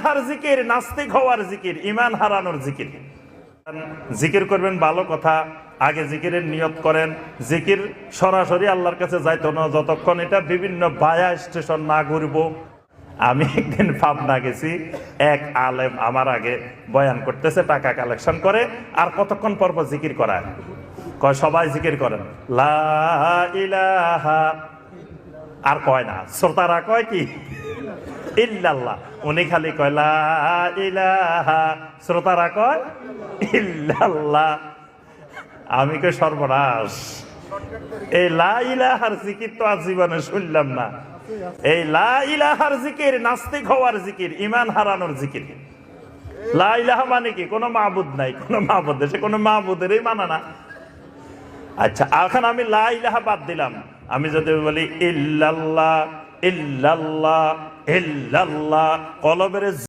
ইলাহার জিকির নাস্তিক হওয়ার জিকির, ঈমান হারানোর জিকির। জিকির করবেন ভালো কথা, আগে জিকিরের নিয়ত করেন। জিকির সরাসরি আল্লাহর কাছে যাইতো না যতক্ষণ এটা বিভিন্ন বায়া স্টেশন না ঘুরবো। আমি একদিন পাবনা গেছি, এক আলেম আমার আগে বয়ান করতেছে, টাকা কালেকশন করে, আর কতক্ষণ পর পর জিকির করায়। কয় সবাই জিকির করেন লা ইলাহা, আর কয় না, শ্রোতারা কয় কি ইল্লাল্লাহ, উনি খালি কয় লা ইলাহা, শ্রোতারা কয় ইল্লাল্লাহ। আমি কই সর্বনাশ, এই লা ইলাহার জিকির তো আজীবনে শুনলাম না। এই লা ইলাহার জিকির নাস্তিক হওয়ার জিকির, ঈমান হারানোর জিকির। লা ইলাহা মানে কি? কোনো মাবুদ নাই, কোনো মাবুদ, সে কোনো মাবুদেরই মানা না। আচ্ছা, এখন আমি লা ইলাহা বাদ দিলাম, আমি যদি বলি ইল্লাল্লাহ ইল্লাল্লাহ ইল্লাল্লাহ, কলবের